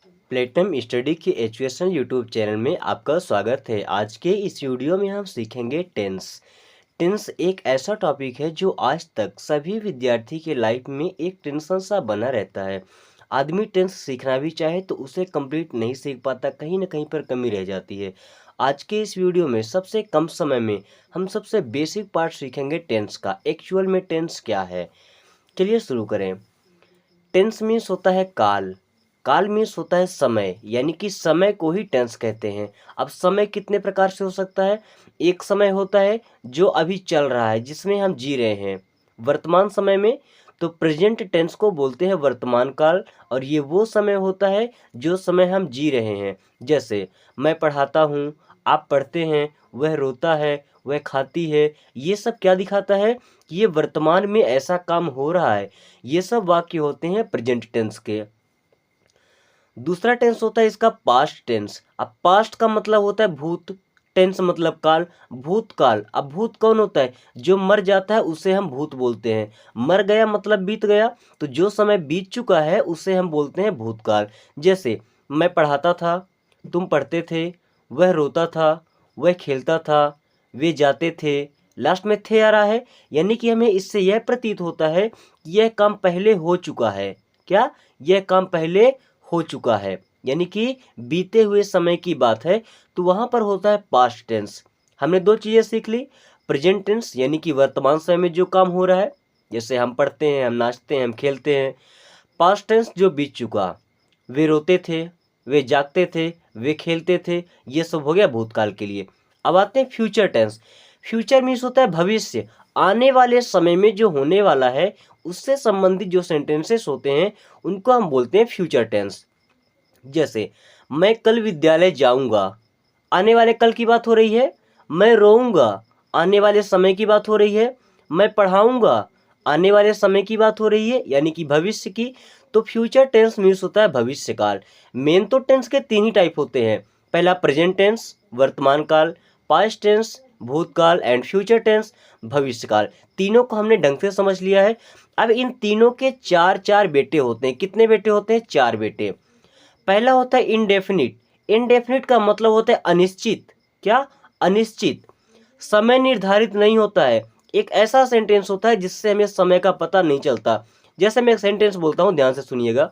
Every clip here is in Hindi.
प्लेटम स्टडी के एजुकेशन यूट्यूब चैनल में आपका स्वागत है। आज के इस वीडियो में हम सीखेंगे टेंस। टेंस एक ऐसा टॉपिक है जो आज तक सभी विद्यार्थी के लाइफ में एक टेंशन सा बना रहता है। आदमी टेंस सीखना भी चाहे तो उसे कंप्लीट नहीं सीख पाता, कहीं ना कहीं पर कमी रह जाती है। आज के इस वीडियो में सबसे कम समय में हम सबसे बेसिक पार्ट सीखेंगे टेंस का। एक्चुअल में टेंस क्या है, चलिए शुरू करें। टेंस मीन्स होता है काल। काल मीन्स होता है समय, यानी कि समय को ही टेंस कहते हैं। अब समय कितने प्रकार से हो सकता है। एक समय होता है जो अभी चल रहा है, जिसमें हम जी रहे हैं वर्तमान समय में, तो प्रेजेंट टेंस को बोलते हैं वर्तमान काल। और ये वो समय होता है जो समय हम जी रहे हैं। जैसे मैं पढ़ाता हूँ, आप पढ़ते हैं, वह रोता है, वह खाती है। ये सब क्या दिखाता है कि ये वर्तमान में ऐसा काम हो रहा है। ये सब वाक्य होते हैं प्रेजेंट टेंस के। दूसरा टेंस होता है इसका पास्ट टेंस। अब पास्ट का मतलब होता है भूत, टेंस मतलब काल, भूतकाल। अब भूत कौन होता है, जो मर जाता है उसे हम भूत बोलते हैं। मर गया मतलब बीत गया, तो जो समय बीत चुका है उसे हम बोलते हैं भूतकाल। जैसे मैं पढ़ाता था, तुम पढ़ते थे, वह रोता था, वह खेलता था, वे जाते थे। लास्ट में थे आ रहा है, यानी कि हमें इससे यह प्रतीत होता है कि यह काम पहले हो चुका है। क्या, यह काम पहले हो चुका है, यानी कि बीते हुए समय की बात है, तो वहां पर होता है पास्ट टेंस। हमने दो चीजें सीख ली। प्रेजेंट टेंस यानी कि वर्तमान समय में जो काम हो रहा है, जैसे हम पढ़ते हैं, हम नाचते हैं, हम खेलते हैं। पास्ट टेंस जो बीत चुका, वे रोते थे, वे जागते थे, वे खेलते थे, ये सब हो गया भूतकाल के लिए। अब आते हैं फ्यूचर टेंस। फ्यूचर मीन्स होता है भविष्य, आने वाले समय में जो होने वाला है उससे संबंधित जो सेंटेंसेस होते हैं उनको हम बोलते हैं फ्यूचर टेंस। जैसे मैं कल विद्यालय जाऊंगा, आने वाले कल की बात हो रही है। मैं रोऊंगा, आने वाले समय की बात हो रही है। मैं पढ़ाऊंगा, आने वाले समय की बात हो रही है, यानी कि भविष्य की। तो फ्यूचर टेंस मीन्स होता है भविष्य काल। मेन तो टेंस के तीन ही टाइप होते हैं। पहला प्रेजेंट टेंस वर्तमान काल, पास्ट टेंस भूतकाल, एंड फ्यूचर टेंस भविष्य काल। तीनों को हमने ढंग से समझ लिया है। अब इन तीनों के चार चार बेटे होते हैं। कितने बेटे होते हैं, चार बेटे। पहला होता है इनडेफिनिट। इनडेफिनिट का मतलब होता है अनिश्चित। क्या, अनिश्चित, समय निर्धारित नहीं होता है। एक ऐसा सेंटेंस होता है जिससे हमें समय का पता नहीं चलता। जैसे मैं एक सेंटेंस बोलता हूं, ध्यान से सुनिएगा।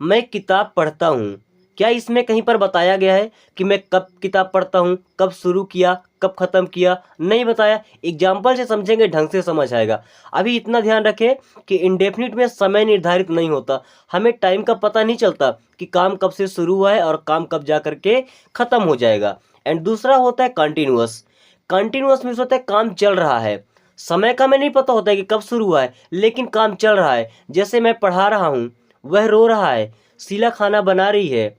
मैं किताब पढ़ता हूँ, क्या इसमें कहीं पर बताया गया है कि मैं कब किताब पढ़ता हूँ, कब शुरू किया, कब खत्म किया, नहीं बताया। एग्जाम्पल से समझेंगे ढंग से समझ आएगा। अभी इतना ध्यान रखें कि इंडेफिनिट में समय निर्धारित नहीं होता। हमें टाइम का पता नहीं चलता कि काम कब से शुरू हुआ है और काम कब जा करके खत्म हो जाएगा। एंड दूसरा होता है कंटिन्यूअस। कंटिन्यूअस मीन्स होता है काम चल रहा है। समय का हमें नहीं पता होता है कि कब शुरू हुआ है, लेकिन काम चल रहा है। जैसे मैं पढ़ा रहा हूँ, वह रो रहा है, शीला खाना बना रही है,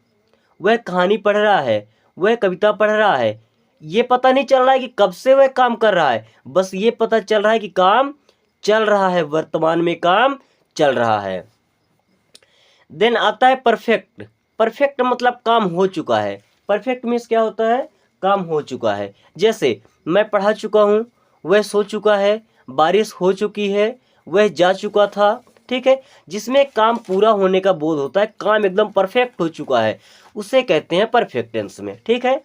वह कहानी पढ़ रहा है, वह कविता पढ़ रहा है। ये पता नहीं चल रहा है कि कब से वह काम कर रहा है, बस ये पता चल रहा है कि काम चल रहा है, वर्तमान में काम चल रहा है। देन आता है परफेक्ट। परफेक्ट मतलब काम हो चुका है। परफेक्ट मीन्स क्या होता है, काम हो चुका है। जैसे मैं पढ़ा चुका हूँ, वह सो चुका है, बारिश हो चुकी है, वह जा चुका था। ठीक है, जिसमें काम पूरा होने का बोध होता है, काम एकदम परफेक्ट हो चुका है, उसे कहते हैं परफेक्ट टेंस में। ठीक है,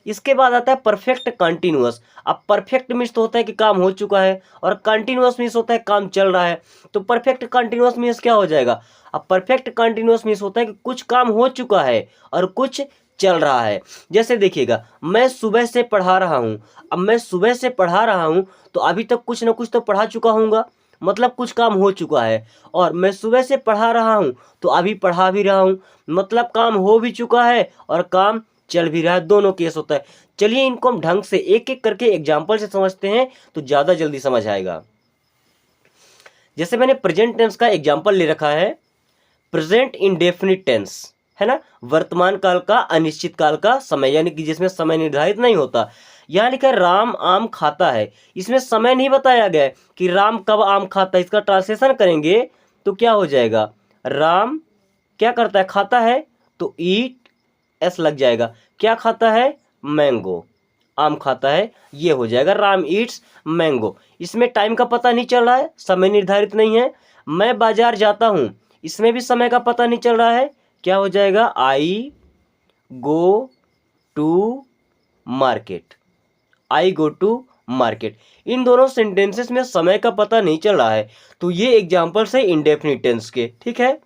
इसके बाद आता है परफेक्ट कंटिन्यूअस। अब परफेक्ट मीन्स तो होता है कि काम हो चुका है, और कंटिन्यूअस मीन्स होता है काम चल रहा है। तो परफेक्ट कंटिन्यूअस मीन्स क्या हो जाएगा। अब परफेक्ट कंटिन्यूअस मीन्स होता है कि कुछ काम हो चुका है और कुछ चल रहा है। जैसे देखिएगा, मैं सुबह से पढ़ा रहा हूँ। अब मैं सुबह से पढ़ा रहा हूँ तो अभी तक कुछ ना कुछ तो पढ़ा चुका हूँगा, मतलब कुछ काम हो चुका है। और मैं सुबह से पढ़ा रहा हूँ तो अभी पढ़ा भी रहा हूँ, मतलब काम हो भी चुका है और काम चल भी रहा है। दोनों केस होता है। चलिए इनको हम ढंग से एक एक करके एग्जाम्पल से समझते हैं तो ज़्यादा जल्दी समझ आएगा। जैसे मैंने प्रेजेंट टेंस का एग्जाम्पल ले रखा है, प्रेजेंट इंडेफिनिट टेंस, है ना, वर्तमान काल का अनिश्चित काल का समय, यानी कि जिसमें समय निर्धारित नहीं होता। यहाँ लिखा है राम आम खाता है। इसमें समय नहीं बताया गया है कि राम कब आम खाता है। इसका ट्रांसलेशन करेंगे तो क्या हो जाएगा, राम क्या करता है, खाता है, तो ईट एस लग जाएगा। क्या खाता है, मैंगो, आम खाता है, ये हो जाएगा राम ईट्स मैंगो। इसमें टाइम का पता नहीं चल रहा है, समय निर्धारित नहीं है। मैं बाजार जाता हूँ, इसमें भी समय का पता नहीं चल रहा है, क्या हो जाएगा? I go to market. I go to market. इन दोनों सेंटेंसेस में समय का पता नहीं चल रहा है, तो ये एग्जाम्पल्स है इंडेफिनिट टेंस के। ठीक है,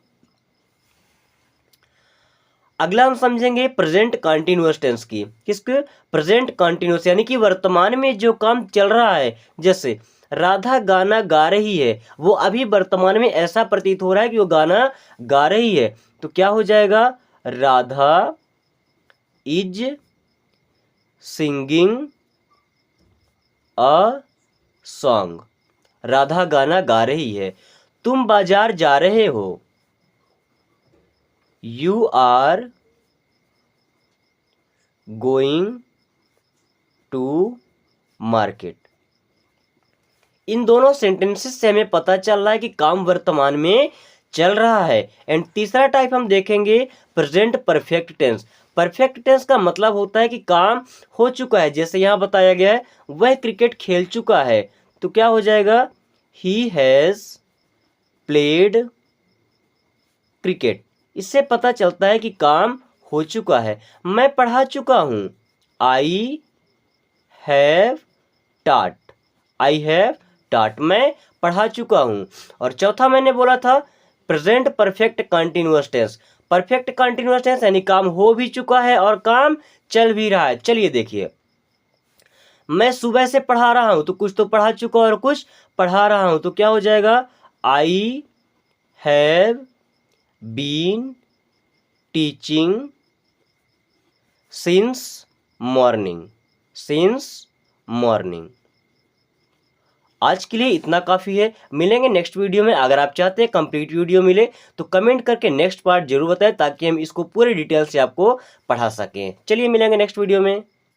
अगला हम समझेंगे प्रेजेंट कंटिन्यूअस टेंस की। किसके? प्रेजेंट कंटिन्यूअस, यानी कि वर्तमान में जो काम चल रहा है। जैसे राधा गाना गा रही है, वो अभी वर्तमान में ऐसा प्रतीत हो रहा है कि वो गाना गा रही है, तो क्या हो जाएगा? Radha is singing a song. Radha गाना गा रही है। तुम बाजार जा रहे हो, you are going to market. इन दोनों सेंटेंसेस से हमें पता चल रहा है कि काम वर्तमान में चल रहा है। एंड तीसरा टाइप हम देखेंगे present perfect tense. Perfect tense का मतलब होता है कि काम हो चुका है। जैसे यहां बताया गया है वह क्रिकेट खेल चुका है, तो क्या हो जाएगा? He has played cricket. इससे पता चलता है कि काम हो चुका है। मैं पढ़ा चुका हूं, I have taught. I have taught, मैं पढ़ा चुका हूं। और चौथा मैंने बोला था present perfect continuous tense. Perfect continuous tense यानी काम हो भी चुका है और काम चल भी रहा है। चलिए देखिए, मैं सुबह से पढ़ा रहा हूं, तो कुछ तो पढ़ा चुका और कुछ पढ़ा रहा हूं, तो क्या हो जाएगा? I have been teaching since morning. Since morning. आज के लिए इतना काफ़ी है। मिलेंगे नेक्स्ट वीडियो में। अगर आप चाहते हैं कंप्लीट वीडियो मिले तो कमेंट करके नेक्स्ट पार्ट जरूर बताएं, ताकि हम इसको पूरे डिटेल से आपको पढ़ा सकें। चलिए मिलेंगे नेक्स्ट वीडियो में।